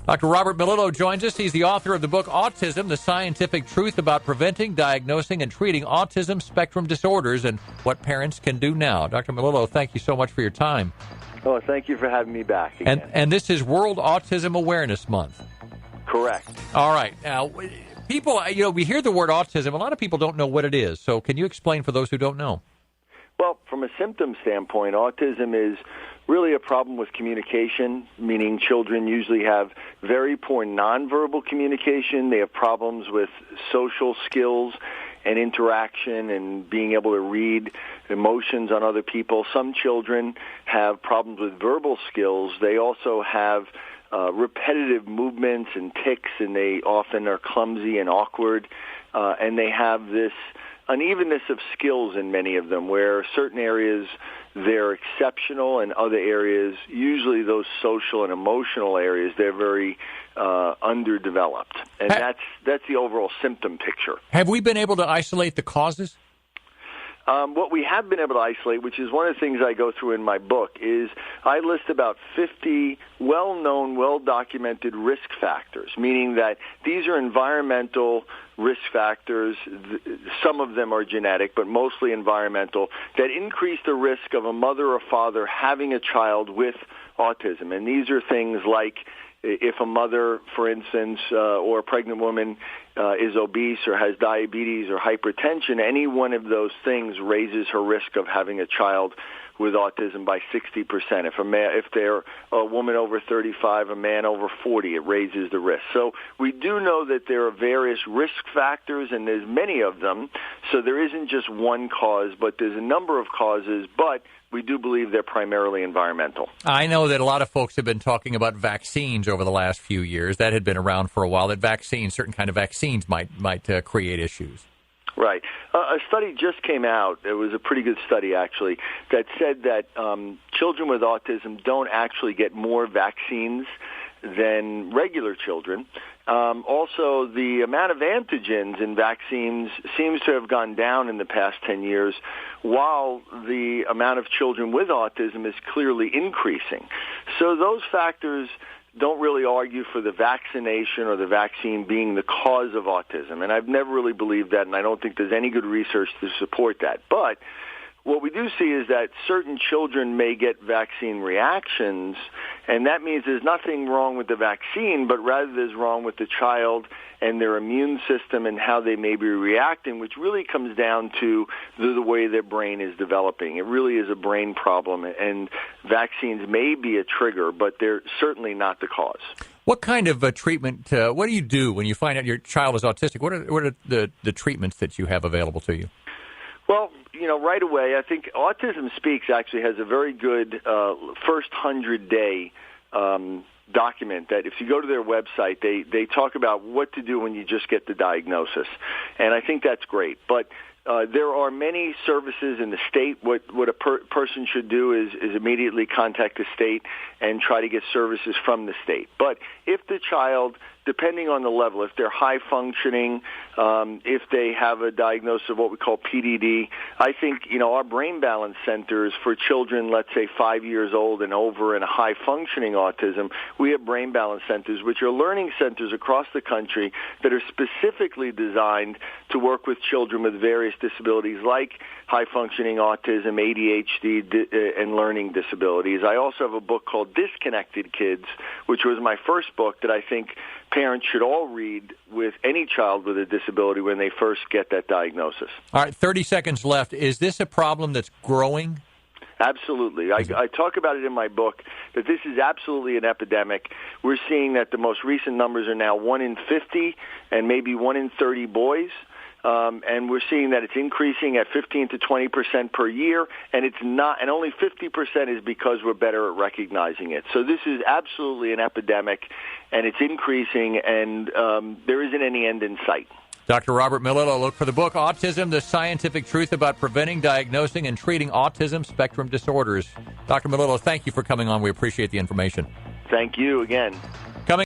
Dr. Robert Melillo joins us. He's the author of the book Autism, The Scientific Truth About Preventing, Diagnosing, and Treating Autism Spectrum Disorders and What Parents Can Do Now. Dr. Melillo, thank you so much for your time. Oh, thank you for having me back again. And this is World Autism Awareness Month. Correct. All right. Now, people, we hear the word autism. A lot of people don't know what it is. So can you explain for those who don't know? Well, from a symptom standpoint, autism is really a problem with communication, meaning children usually have very poor nonverbal communication. They have problems with social skills and interaction and being able to read emotions on other people. Some children have problems with verbal skills. They also have repetitive movements and tics, and they often are clumsy and awkward, and they have this unevenness of skills in many of them, where certain areas they're exceptional and other areas, usually those social and emotional areas, they're very underdeveloped. And that's the overall symptom picture. Have we been able to isolate the causes? What we have been able to isolate, which is one of the things I go through in my book, is I list about 50 well-known, well-documented risk factors, meaning that these are environmental risk factors. Some of them are genetic, but mostly environmental, that increase the risk of a mother or father having a child with autism. And these are things like if a mother, for instance, or a pregnant woman is obese or has diabetes or hypertension, any one of those things raises her risk of having a child with autism by 60%. If they're a woman over 35, a man over 40, it raises the risk. So we do know that there are various risk factors, and there's many of them. So there isn't just one cause, but there's a number of causes, but we do believe they're primarily environmental. I know that a lot of folks have been talking about vaccines over the last few years. That had been around for a while, that vaccines, certain kind of vaccines might create issues. Right. A study just came out. It was a pretty good study, actually, that said that children with autism don't actually get more vaccines than regular children. Also, the amount of antigens in vaccines seems to have gone down in the past 10 years, while the amount of children with autism is clearly increasing. So those factors don't really argue for the vaccination or the vaccine being the cause of autism. And I've never really believed that, and I don't think there's any good research to support that. But what we do see is that certain children may get vaccine reactions, and that means there's nothing wrong with the vaccine, but rather there's wrong with the child and their immune system and how they may be reacting, which really comes down to the way their brain is developing. It really is a brain problem, and vaccines may be a trigger, but they're certainly not the cause. What kind of treatment, what do you do when you find out your child is autistic? What are the treatments that you have available to you? Well, right away, I think Autism Speaks actually has a very good first 100-day document that if you go to their website, they talk about what to do when you just get the diagnosis. And I think that's great. But there are many services in the state. What a person should do is immediately contact the state and try to get services from the state. But if the child, depending on the level, if they're high functioning, if they have a diagnosis of what we call PDD, I think, our brain balance centers for children, let's say 5 years old and over and high functioning autism, we have brain balance centers, which are learning centers across the country that are specifically designed to work with children with various disabilities like high functioning autism, ADHD, and learning disabilities. I also have a book called Disconnected Kids, which was my first book that I think parents should all read with any child with a disability when they first get that diagnosis. All right, 30 seconds left. Is this a problem that's growing? Absolutely. I talk about it in my book that this is absolutely an epidemic. We're seeing that the most recent numbers are now 1 in 50 and maybe 1 in 30 boys. And we're seeing that it's increasing at 15 to 20% per year, and it's not, and only 50% is because we're better at recognizing it. So this is absolutely an epidemic, and it's increasing, and there isn't any end in sight. Dr. Robert Melillo, look for the book Autism: The Scientific Truth About Preventing, Diagnosing, and Treating Autism Spectrum Disorders. Dr. Melillo, thank you for coming on. We appreciate the information. Thank you again.